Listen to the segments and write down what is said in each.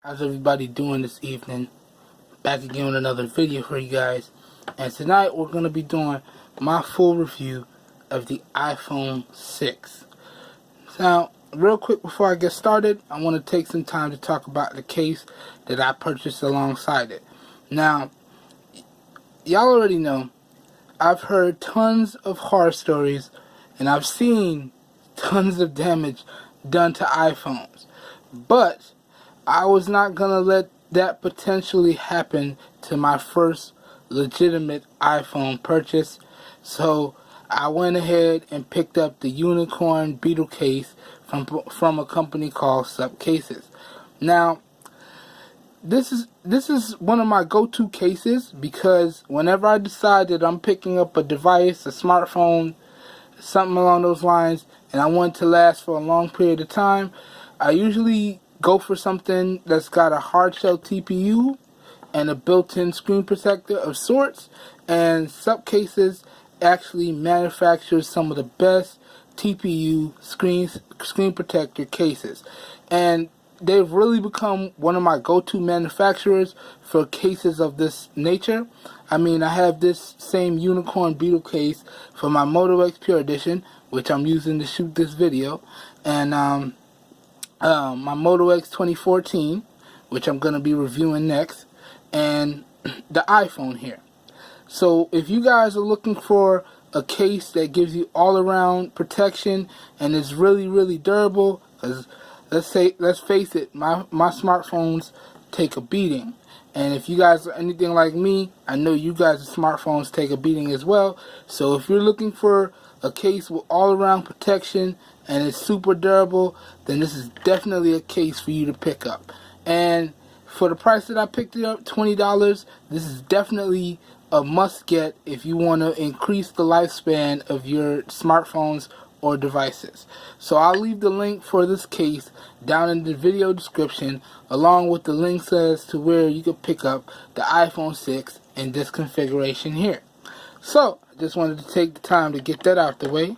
How's everybody doing this evening? Back again with another video for you guys. And tonight we're going to be doing my full review of the iPhone 6. Now, real quick before I get started, I want to take some time to talk about the case that I purchased alongside it. Now, y'all already know, I've heard tons of horror stories and I've seen tons of damage done to iPhones. But I was not going to let that potentially happen to my first legitimate iPhone purchase. So I went ahead and picked up the unicorn beetle case from a company called Cases. Now, this is one of my go-to cases because whenever I decide that I'm picking up a device, a smartphone, something along those lines, and I want it to last for a long period of time, I usually go for something that's got a hard shell TPU and a built-in screen protector of sorts. And Cases actually manufactures some of the best TPU screen protector cases, and they've really become one of my go-to manufacturers for cases of this nature. I mean, I have this same unicorn beetle case for my Moto X Pure Edition, which I'm using to shoot this video, and my Moto X 2014, which I'm going to be reviewing next, and the iPhone here. So if you guys are looking for a case that gives you all-around protection and is really durable, because let's face it, my smartphones take a beating. And if you guys are anything like me, I know you guys' smartphones take a beating as well. So if you're looking for a case with all-around protection and it's super durable, then this is definitely a case for you to pick up. And for the price that I picked it up, $20, this is definitely a must-get if you want to increase the lifespan of your smartphones or devices. So I'll leave the link for this case down in the video description, along with the links as to where you can pick up the iPhone 6 in this configuration here. So I just wanted to take the time to get that out the way.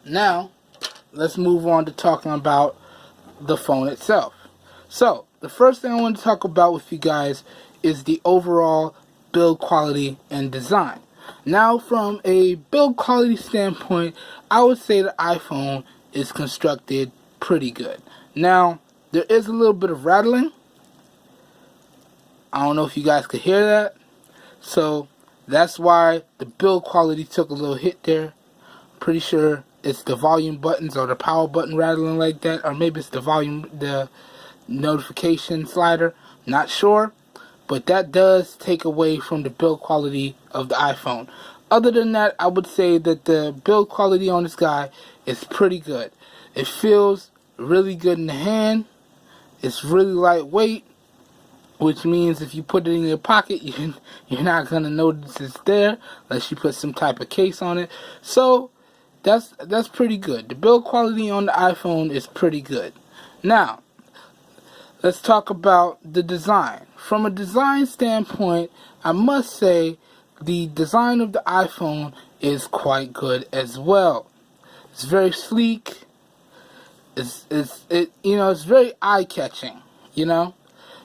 Now let's move on to talking about the phone itself. So the first thing I want to talk about with you guys is the overall build quality and design. Now, from a build quality standpoint, I would say the iPhone is constructed pretty good. Now, there is a little bit of rattling. I don't know if you guys could hear that. So that's why the build quality took a little hit there. Pretty sure it's the volume buttons or the power button rattling like that, or maybe it's the notification slider. Not sure. But that does take away from the build quality of the iPhone. Other than that, I would say that the build quality on this guy is pretty good. It feels really good in the hand. It's really lightweight, which means if you put it in your pocket, you're not going to notice it's there unless you put some type of case on it. So that's pretty good. The build quality on the iPhone is pretty good. Now, let's talk about the design. From a design standpoint, I must say the design of the iPhone is quite good as well. It's very sleek. It's very eye-catching, and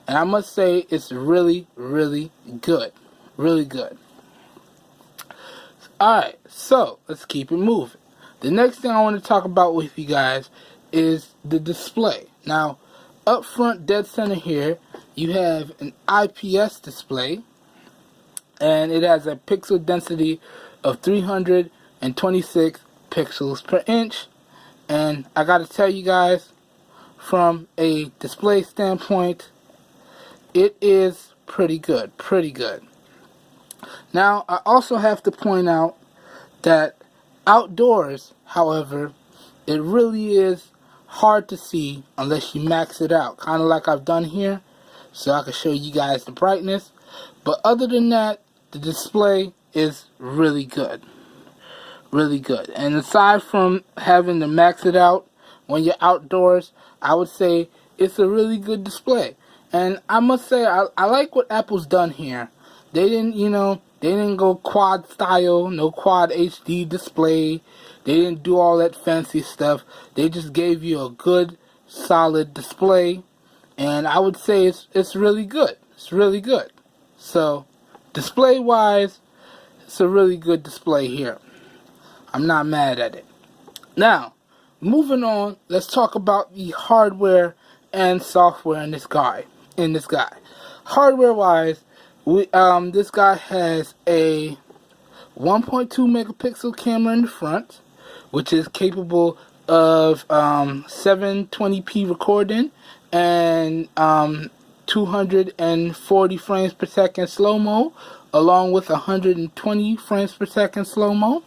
I must say it's really good. Really good. Alright, so let's keep it moving. The next thing I want to talk about with you guys is the display. Now, up front, dead center here, you have an IPS display, and it has a pixel density of 326 pixels per inch. And I gotta tell you guys, from a display standpoint, it is pretty good. Now, I also have to point out that outdoors, however, it really is hard to see unless you max it out, kind of like I've done here, so I can show you guys the brightness. But other than that, the display is really good. And aside from having to max it out when you're outdoors, I would say it's a really good display. And I must say, I like what Apple's done here. They didn't go quad style, no quad HD display. They didn't do all that fancy stuff. They just gave you a good, solid display and I would say it's really good. It's really good. So, display wise, it's a really good display here. I'm not mad at it. Now, moving on, let's talk about the hardware and software in this guy. Hardware wise, this guy has a 1.2 megapixel camera in the front, which is capable of 720p recording and 240 frames per second slow-mo, along with 120 frames per second slow-mo.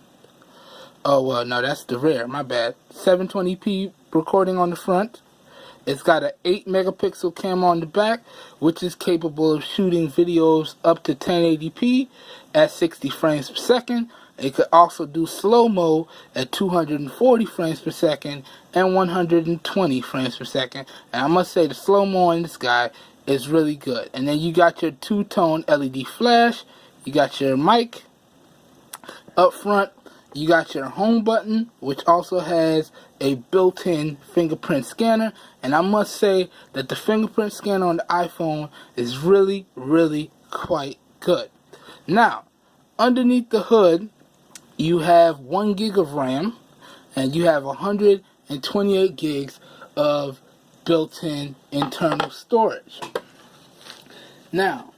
Oh, well, no, that's the rear, my bad. 720p recording on the front. It's got an 8 megapixel camera on the back, which is capable of shooting videos up to 1080p at 60 frames per second. It could also do slow-mo at 240 frames per second and 120 frames per second. And I must say the slow-mo in this guy is really good. And then you got your two-tone LED flash. You got your mic up front. You got your home button, which also has a built-in fingerprint scanner. And I must say that the fingerprint scanner on the iPhone is really, really quite good. Now, underneath the hood, you have 1 gig of RAM, and you have 128 gigs of built-in internal storage. Now,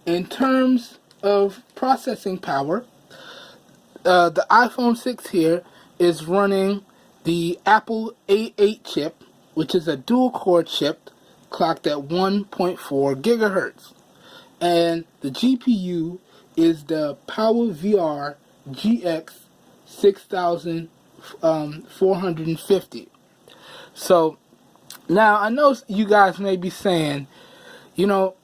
in terms of processing power, the iPhone 6 here is running the Apple A8 chip, which is a dual-core chip clocked at 1.4 gigahertz. And the GPU is the PowerVR GX 6450. So, now I know you guys may be saying, you know,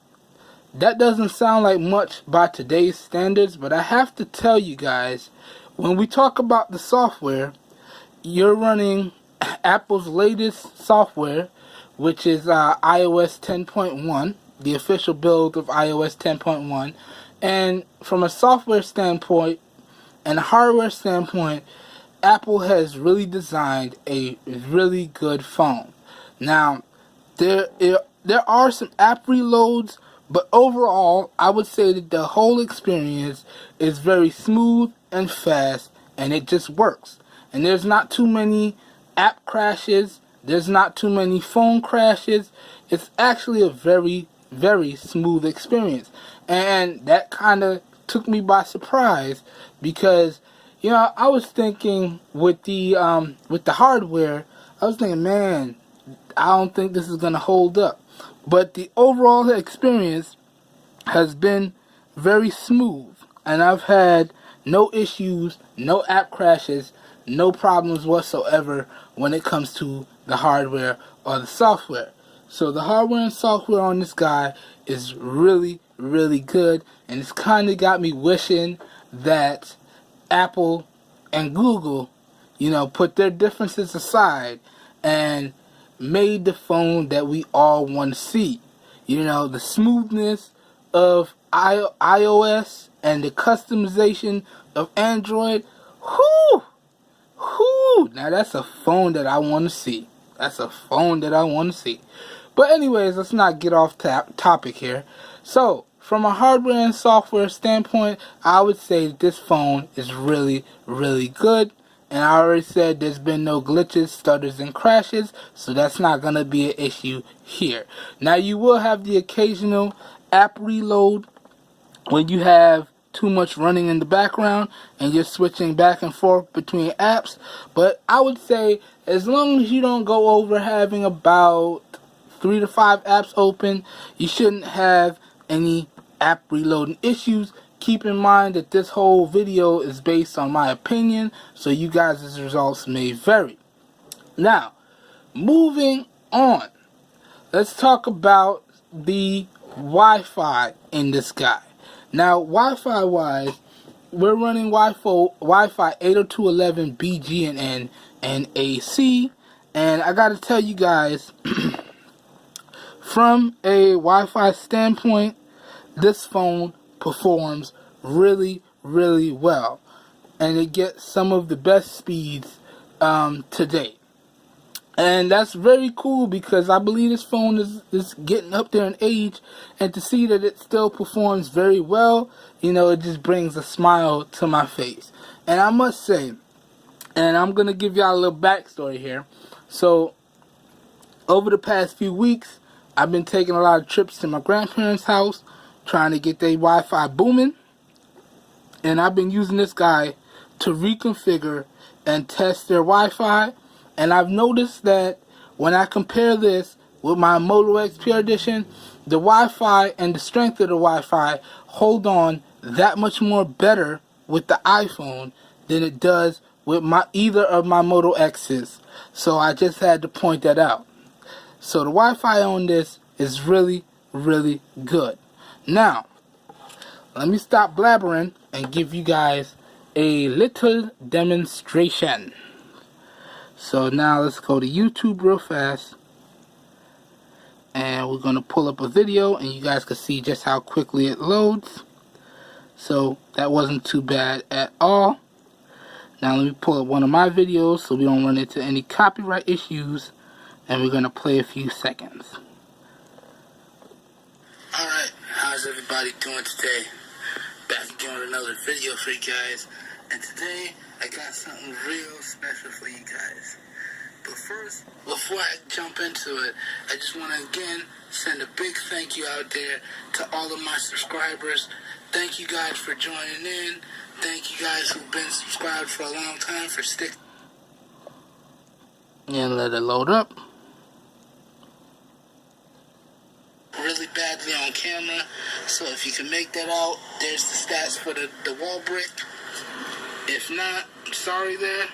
that doesn't sound like much by today's standards, but I have to tell you guys, when we talk about the software, you're running Apple's latest software, which is iOS 10.1, the official build of iOS 10.1. And from a software standpoint and a hardware standpoint, Apple has really designed a really good phone. Now, there are some app reloads, but overall, I would say that the whole experience is very smooth and fast, and it just works. And there's not too many app crashes. There's not too many phone crashes. It's actually a very, very smooth experience. And that kind of took me by surprise because, you know, I was thinking with the hardware, I was thinking, man, I don't think this is going to hold up. But the overall experience has been very smooth, and I've had no issues, no app crashes, no problems whatsoever when it comes to the hardware or the software. So the hardware and software on this guy is really, really good, and it's kind of got me wishing that Apple and Google, you know, put their differences aside and made the phone that we all want to see. You know, the smoothness of iOS and the customization of Android. Whoo! Now that's a phone that I want to see. That's a phone that I want to see. But anyways, let's not get off topic here. So, from a hardware and software standpoint, I would say that this phone is really, really good. And I already said there's been no glitches, stutters, and crashes, so that's not going to be an issue here. Now, you will have the occasional app reload when you have too much running in the background and you're switching back and forth between apps. But I would say as long as you don't go over having about 3 to 5 apps open, you shouldn't have any app reloading issues. Keep in mind that this whole video is based on my opinion, so you guys' results may vary. Now, moving on, let's talk about the Wi-Fi in this guy. Now, Wi-Fi wise, we're running Wi-Fi 802.11 BGN and AC, and I gotta tell you guys, from a Wi-Fi standpoint, this phone performs really, really well, and it gets some of the best speeds to date. And that's very cool because I believe this phone is getting up there in age, and to see that it still performs very well, you know, it just brings a smile to my face. And I must say, and I'm going to give y'all a little backstory here. So, over the past few weeks, I've been taking a lot of trips to my grandparents' house, trying to get their Wi-Fi booming. And I've been using this guy to reconfigure and test their Wi-Fi. And I've noticed that when I compare this with my Moto XP Edition, the Wi-Fi and the strength of the Wi-Fi hold on that much more better with the iPhone than it does with either of my Moto X's. So I just had to point that out. So the Wi-Fi on this is really, really good. Now, let me stop blabbering and give you guys a little demonstration. So now let's go to YouTube real fast. And we're going to pull up a video and you guys can see just how quickly it loads. So that wasn't too bad at all. Now let me pull up one of my videos so we don't run into any copyright issues. And we're going to play a few seconds. Alright, how's everybody doing today? Back again with another video for you guys. And today, I got something real special for you guys. But first, before I jump into it, I just want to again send a big thank you out there to all of my subscribers. Thank you guys for joining in. Thank you guys who've been subscribed for a long time for sticking. And let it load up. Really badly on camera, so if you can make that out, there's the stats for the wall brick. If not, I'm sorry there,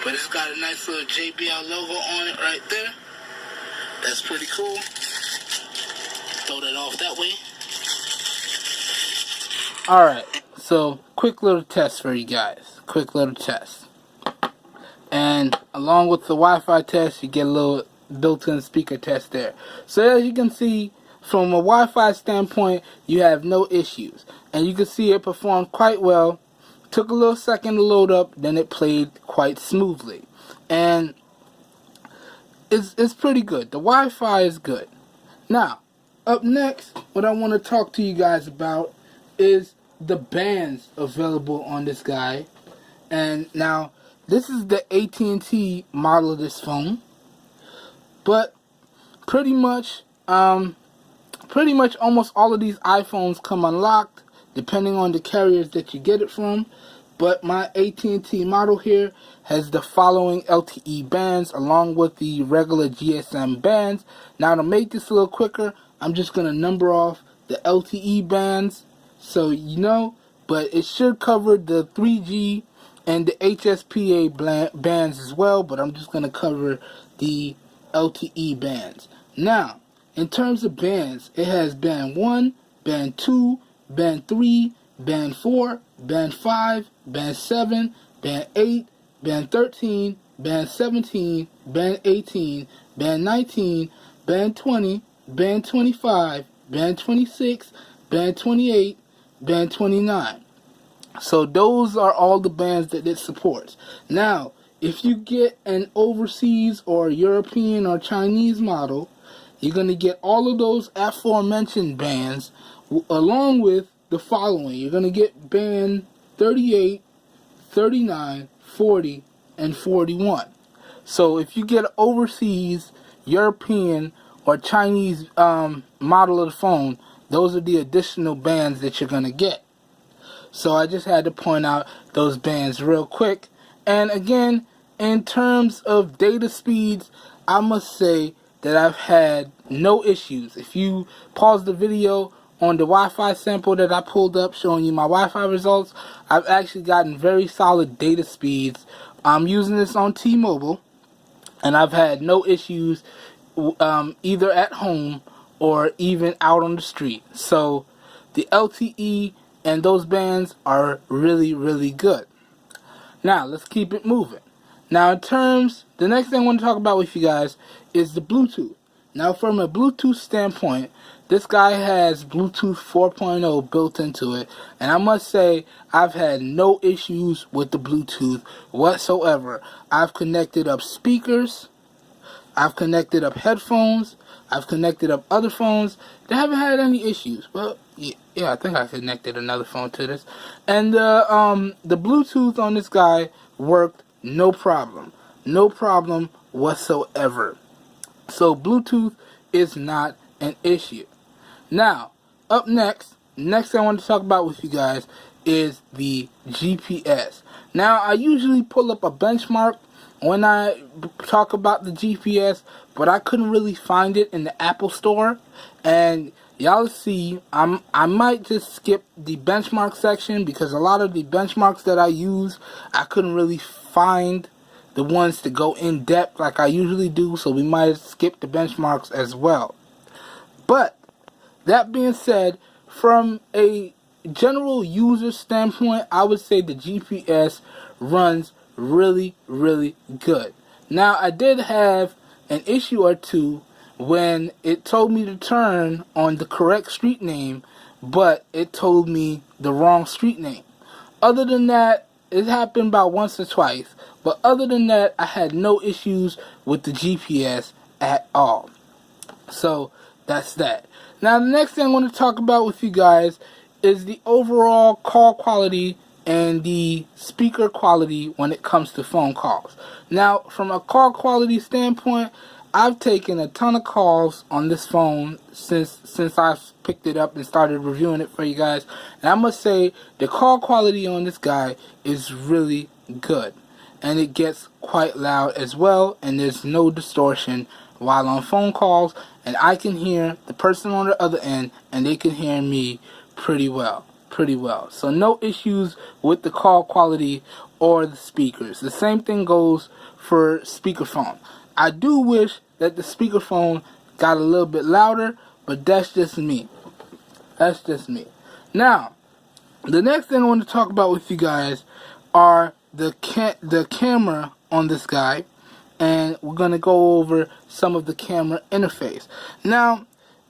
but it's got a nice little JBL logo on it right there. That's pretty cool. Throw that off that way. Alright, so quick little test for you guys. Quick little test. And along with the Wi-Fi test, you get a little built-in speaker test there. So as you can see, from a Wi-Fi standpoint, you have no issues. And you can see it performed quite well. Took a little second to load up, then it played quite smoothly. And it's pretty good. The Wi-Fi is good. Now, up next, what I want to talk to you guys about is the bands available on this guy. And now, this is the AT&T model of this phone. But pretty much almost all of these iPhones come unlocked, depending on the carriers that you get it from. But my AT&T model here has the following LTE bands along with the regular GSM bands. Now to make this a little quicker, I'm just going to number off the LTE bands so you know, but it should cover the 3G and the HSPA bands as well, but I'm just going to cover the LTE bands. Now, in terms of bands, it has band 1, band 2, band 3, band 4, band 5, band 7, band 8, band 13, band 17, band 18, band 19, band 20, band 25, band 26, band 28, band 29. So those are all the bands that it supports. Now, if you get an overseas or European or Chinese model, you're going to get all of those aforementioned bands along with the following. You're going to get band 38, 39, 40, and 41. So if you get an overseas, European, or Chinese model of the phone, those are the additional bands that you're going to get. So I just had to point out those bands real quick. And again, in terms of data speeds, I must say that I've had no issues. If you pause the video on the Wi-Fi sample that I pulled up showing you my Wi-Fi results, I've actually gotten very solid data speeds. I'm using this on T-Mobile, and I've had no issues either at home or even out on the street. So the LTE and those bands are really, really good. Now, let's keep it moving. Now, the next thing I want to talk about with you guys is the Bluetooth. Now, from a Bluetooth standpoint, this guy has Bluetooth 4.0 built into it. And I must say, I've had no issues with the Bluetooth whatsoever. I've connected up speakers. I've connected up headphones. I've connected up other phones. They haven't had any issues. Well, yeah, I think I connected another phone to this. And the Bluetooth on this guy worked no problem. No problem whatsoever. So Bluetooth is not an issue. Now, up next I want to talk about with you guys is the GPS. Now, I usually pull up a benchmark when I talk about the GPS, but I couldn't really find it in the Apple Store. And y'all see, I might just skip the benchmark section because a lot of the benchmarks that I use, I couldn't really find the ones to go in depth like I usually do, so we might skip the benchmarks as well. But that being said, from a general user standpoint, I would say the GPS runs really, really good. Now, I did have an issue or two when it told me to turn on the correct street name, but it told me the wrong street name. Other than that, it happened about once or twice, but other than that, I had no issues with the GPS at all. So, that's that. Now, the next thing I want to talk about with you guys is the overall call quality and the speaker quality when it comes to phone calls. Now, from a call quality standpoint, I've taken a ton of calls on this phone since I've picked it up and started reviewing it for you guys. And I must say, the call quality on this guy is really good. And it gets quite loud as well, and there's no distortion while on phone calls. And I can hear the person on the other end, and they can hear me pretty well. So no issues with the call quality or the speakers. The same thing goes for speakerphone. I do wish that the speakerphone got a little bit louder, but that's just me. Now, the next thing I want to talk about with you guys are the camera on this guy, and we're going to go over some of the camera interface. Now,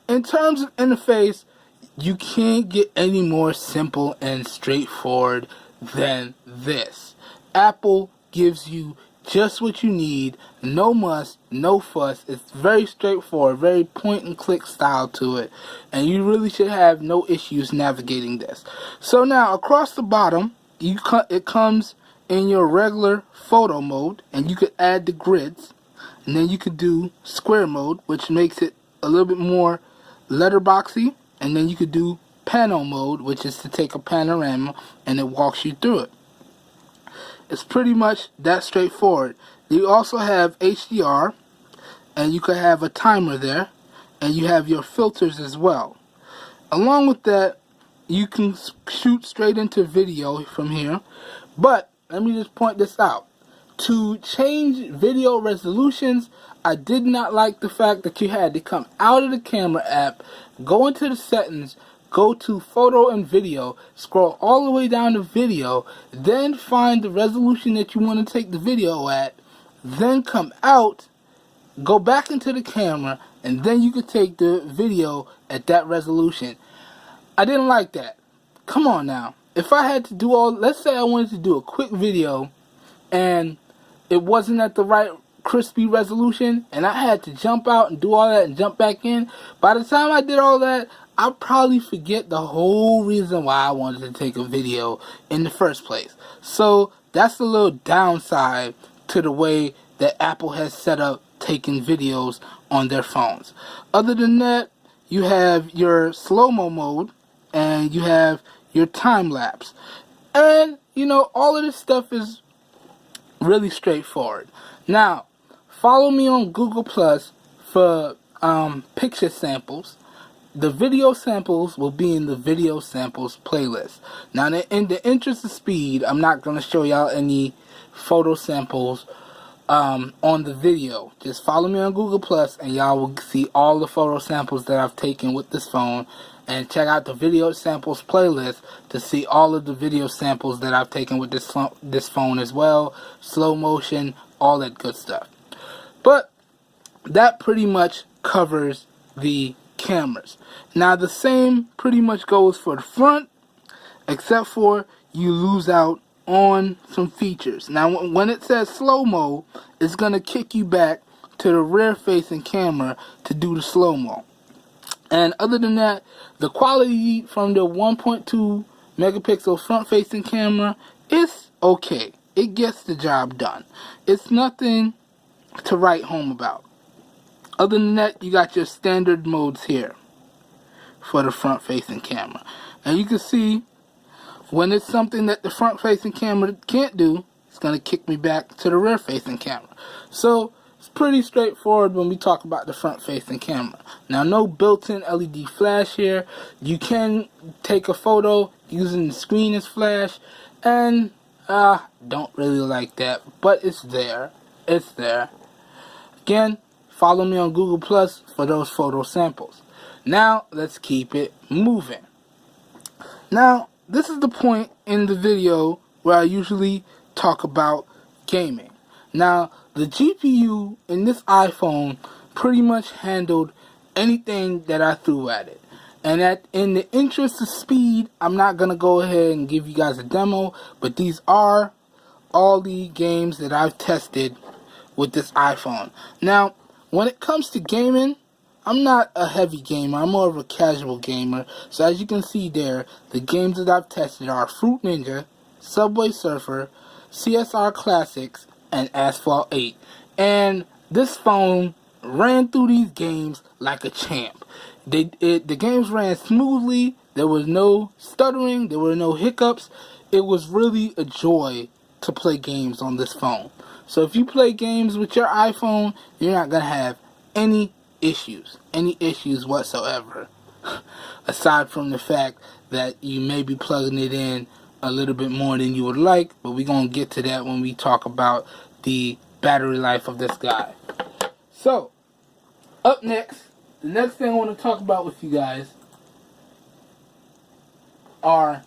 in terms of interface, you can't get any more simple and straightforward than this. Apple gives you just what you need, no muss, no fuss. It's very straightforward, very point and click style to it, and you really should have no issues navigating this. So now, across the bottom, it comes in your regular photo mode, and you could add the grids, and then you could do square mode, which makes it a little bit more letterboxy, and then you could do panel mode, which is to take a panorama and it walks you through it. It's pretty much that straightforward. You also have HDR, and you could have a timer there, and you have your filters as well. Along with that, you can shoot straight into video from here, but let me just point this out. To change video resolutions, I did not like the fact that you had to come out of the camera app, go into the settings, go to photo and video, scroll all the way down to video, then find the resolution that you want to take the video at, then come out, go back into the camera, and then you could take the video at that resolution. I didn't like that. Come on now. If I had to do let's say I wanted to do a quick video and it wasn't at the right crispy resolution, and I had to jump out and do all that and jump back in, by the time I did all that, I'd probably forget the whole reason why I wanted to take a video in the first place. So that's a little downside to the way that Apple has set up taking videos on their phones. Other than that, you have your slow-mo mode, and you have your time lapse. And, all of this stuff is really straightforward. Now, follow me on Google Plus for picture samples. The video samples will be in the video samples playlist. Now, in the interest of speed, I'm not going to show y'all any photo samples on the video. Just follow me on Google Plus, and y'all will see all the photo samples that I've taken with this phone. And check out the video samples playlist to see all of the video samples that I've taken with this phone as well. Slow motion, all that good stuff. But that pretty much covers the cameras. Now the same pretty much goes for the front, except for you lose out on some features. Now when it says slow-mo, it's going to kick you back to the rear facing camera to do the slow-mo. And other than that, the quality from the 1.2 megapixel front facing camera is okay. It gets the job done. It's nothing to write home about. Other than that, you got your standard modes here for the front facing camera. And you can see when it's something that the front facing camera can't do, it's going to kick me back to the rear facing camera. So it's pretty straightforward when we talk about the front facing camera. Now, no built-in LED flash here. You can take a photo using the screen as flash, and don't really like that, but it's there. It's there. Again, follow me on Google Plus for those photo samples. Now, let's keep it moving. Now, this is the point in the video where I usually talk about gaming. Now, the GPU in this iPhone pretty much handled anything that I threw at it. And in the interest of speed, I'm not going to go ahead and give you guys a demo, but these are all the games that I've tested with this iPhone. Now, when it comes to gaming, I'm not a heavy gamer. I'm more of a casual gamer. So as you can see there, the games that I've tested are Fruit Ninja, Subway Surfer, CSR Classics, and Asphalt 8. And this phone ran through these games like a champ. The games ran smoothly. There was no stuttering. There were no hiccups. It was really a joy to play games on this phone. So if you play games with your iPhone, you're not going to have any issues whatsoever. Aside from the fact that you may be plugging it in a little bit more than you would like, but we're going to get to that when we talk about the battery life of this guy. So, up next, the next thing I want to talk about with you guys are,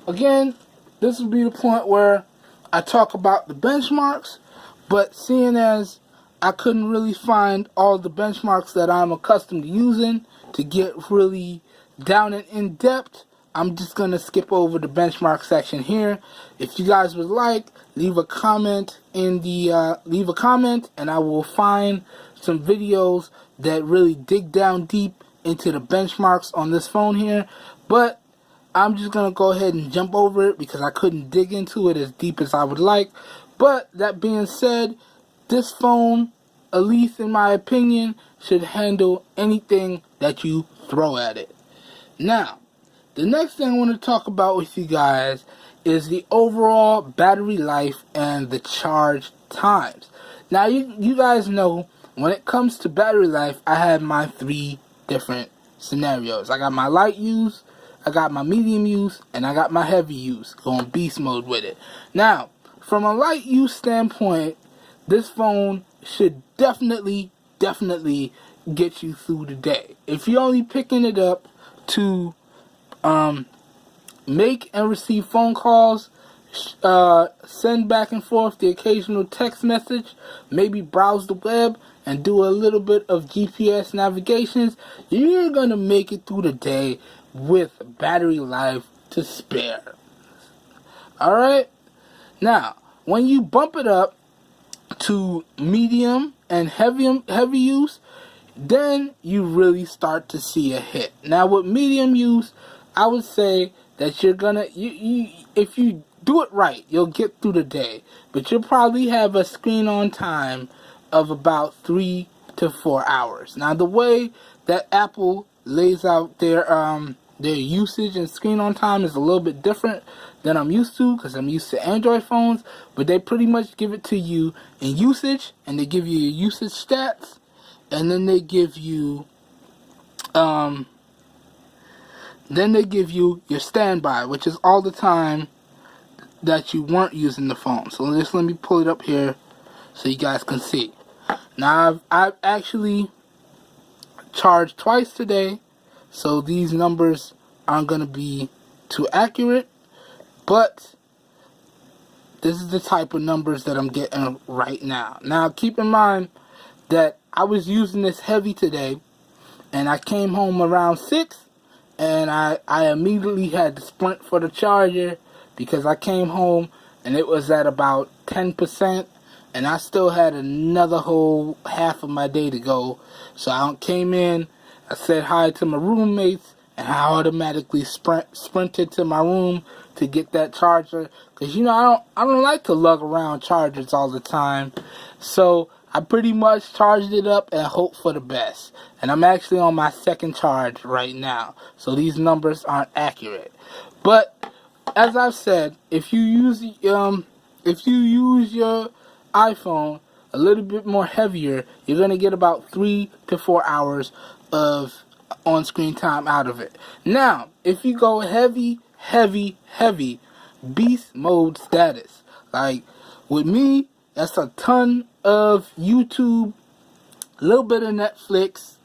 again, this will be the point where I talk about the benchmarks, but seeing as I couldn't really find all the benchmarks that I'm accustomed to using to get really down and in depth, I'm just going to skip over the benchmark section here. If you guys would like, leave a comment and I will find some videos that really dig down deep into the benchmarks on this phone here. But I'm just going to go ahead and jump over it because I couldn't dig into it as deep as I would like. But that being said, this phone, at least in my opinion, should handle anything that you throw at it. Now, the next thing I want to talk about with you guys is the overall battery life and the charge times. Now, you guys know when it comes to battery life, I have my 3 different scenarios. I got my light use, I got my medium use, and I got my heavy use, going beast mode with it. Now, from a light use standpoint, this phone should definitely get you through the day. If you're only picking it up to make and receive phone calls, send back and forth the occasional text message, maybe browse the web and do a little bit of GPS navigations, you're going to make it through the day with battery life to spare. Alright? Now, when you bump it up to medium and heavy use, then you really start to see a hit. Now, with medium use, I would say that you're gonna, if you do it right, you'll get through the day. But you'll probably have a screen on time of about 3 to 4 hours. Now, the way that Apple lays out their usage and screen on time is a little bit different than I'm used to, because I'm used to Android phones. But they pretty much give it to you in usage, and they give you your usage stats, and then they give you your standby, which is all the time that you weren't using the phone. So just let me pull it up here so you guys can see. Now, I've actually charged twice today, so these numbers aren't going to be too accurate, but this is the type of numbers that I'm getting right now. Now, keep in mind that I was using this heavy today, and I came home around 6, and I immediately had to sprint for the charger because I came home and it was at about 10%, and I still had another whole half of my day to go. So I came in, I said hi to my roommates, and I automatically sprinted to my room to get that charger. Cause I don't like to lug around chargers all the time. So I pretty much charged it up and hoped for the best. And I'm actually on my second charge right now, so these numbers aren't accurate. But as I've said, if you use your iPhone a little bit more heavier, you're gonna get about 3 to 4 hours of on-screen time out of it. Now, if you go heavy, beast mode status, like with me, that's a ton of YouTube, a little bit of Netflix,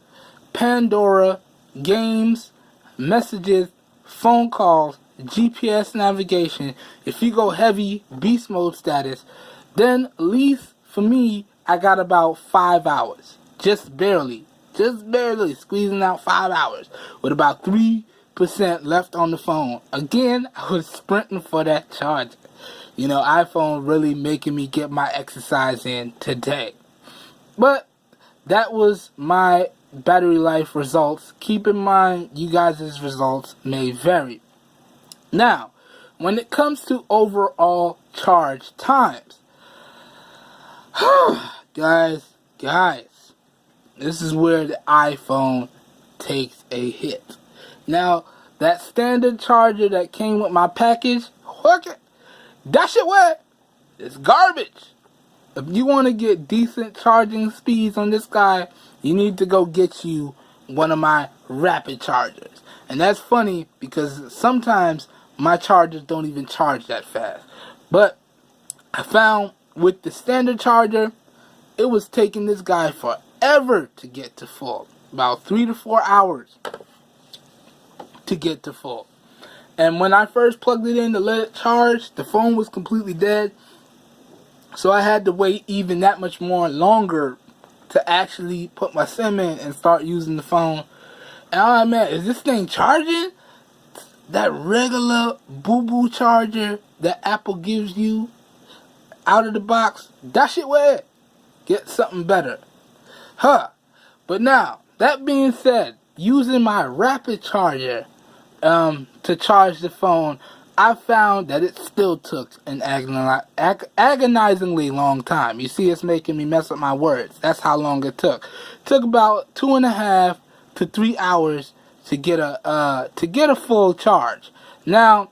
Pandora, games, messages, phone calls, GPS navigation. If you go heavy beast mode status, then at least for me, I got about 5 hours. Just barely squeezing out 5 hours with about 3% left on the phone. Again, I was sprinting for that charger. iPhone really making me get my exercise in today. But that was my battery life results. Keep in mind, you guys' results may vary. Now, when it comes to overall charge times, guys, this is where the iPhone takes a hit. Now, that standard charger that came with my package, that shit wet. It's garbage. If you want to get decent charging speeds on this guy, you need to go get you one of my rapid chargers. And that's funny because sometimes my chargers don't even charge that fast. But I found with the standard charger, it was taking this guy forever to get to full. About 3 to 4 hours to get to full. And when I first plugged it in to let it charge, the phone was completely dead. So I had to wait even that much more longer to actually put my SIM in and start using the phone. And I'm like, man, is this thing charging? That regular boo-boo charger that Apple gives you out of the box, that shit weird. Get something better. But now, that being said, using my rapid charger to charge the phone, I found that it still took an agonizingly long time. You see, it's making me mess up my words. That's how long it took. It took about 2.5 to 3 hours to get a full charge. Now,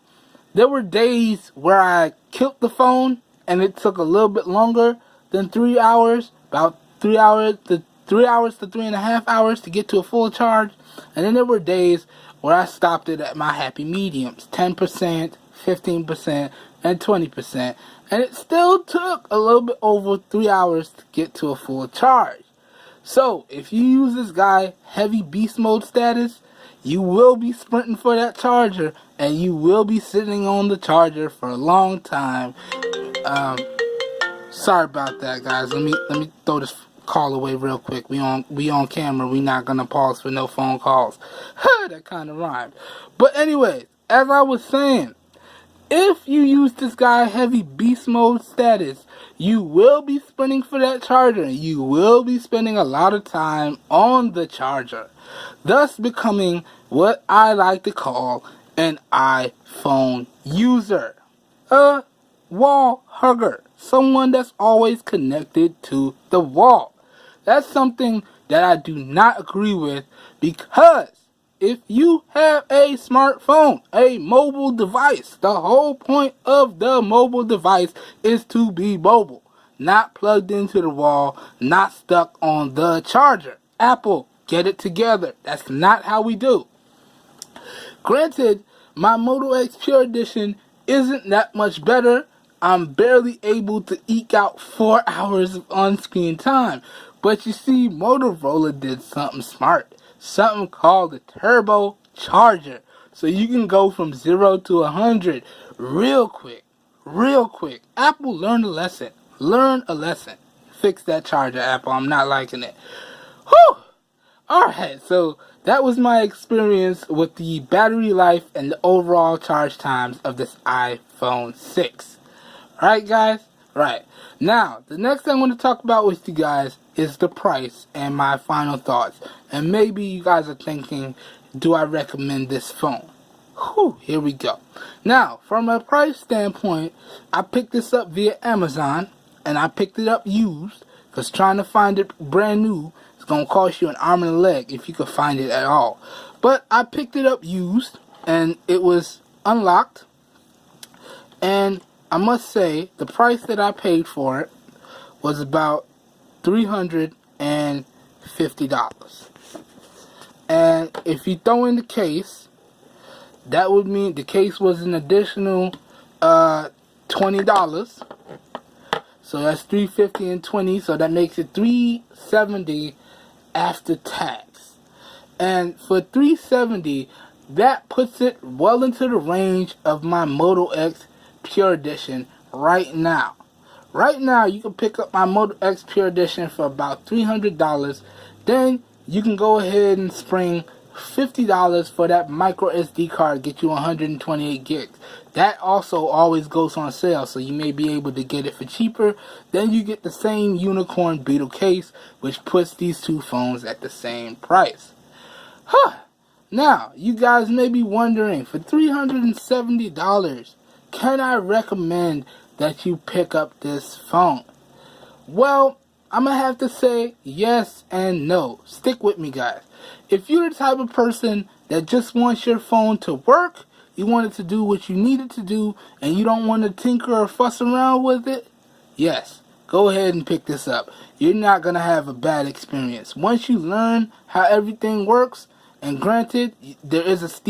there were days where I killed the phone and it took a little bit longer than 3 hours, about 3 hours to 3.5 hours to get to a full charge. And then there were days where I stopped it at my happy mediums, 10%, 15%, and 20%. And it still took a little bit over 3 hours to get to a full charge. So, if you use this guy heavy beast mode status, you will be sprinting for that charger, and you will be sitting on the charger for a long time. Sorry about that, guys. Let me throw this call away real quick. We on camera. We not gonna pause for no phone calls. That kind of rhymed. But anyways, as I was saying, if you use this guy heavy beast mode status, you will be sprinting for that charger, and you will be spending a lot of time on the charger, thus becoming what I like to call an iPhone user. A wall hugger. Someone that's always connected to the wall. That's something that I do not agree with, because if you have a smartphone, a mobile device, the whole point of the mobile device is to be mobile, not plugged into the wall, not stuck on the charger. Apple, get it together. That's not how we do. Granted, my Moto X Pure Edition isn't that much better. I'm barely able to eke out 4 hours of on-screen time. But you see, Motorola did something smart. Something called the turbo charger. So you can go from 0 to 100 real quick. Apple, learn a lesson. Fix that charger, Apple. I'm not liking it. Whew! Alright, so that was my experience with the battery life and the overall charge times of this iPhone 6. Alright, guys, Right. Now, the next thing I want to talk about with you guys is the price and my final thoughts. And maybe you guys are thinking, do I recommend this phone? Whew, here we go. Now, from a price standpoint, I picked this up via Amazon, and I picked it up used, because trying to find it brand new is going to cost you an arm and a leg if you could find it at all. But I picked it up used, and it was unlocked, and I must say, the price that I paid for it was about $350. And if you throw in the case, that would mean the case was an additional $20. So that's $350 and $20, so that makes it $370 after tax. And for $370, that puts it well into the range of my Moto X Pure Edition right now. Right now, you can pick up my Moto X Pure Edition for about $300. Then you can go ahead and spring $50 for that micro SD card, get you 128 gigs. That also always goes on sale, so you may be able to get it for cheaper. Then you get the same Unicorn Beetle case, which puts these two phones at the same price. Now, you guys may be wondering, for $370, can I recommend that you pick up this phone? Well, I'm going to have to say yes and no. Stick with me, guys. If you're the type of person that just wants your phone to work, you want it to do what you need it to do, and you don't want to tinker or fuss around with it, yes, go ahead and pick this up. You're not going to have a bad experience. Once you learn how everything works, and granted, there is a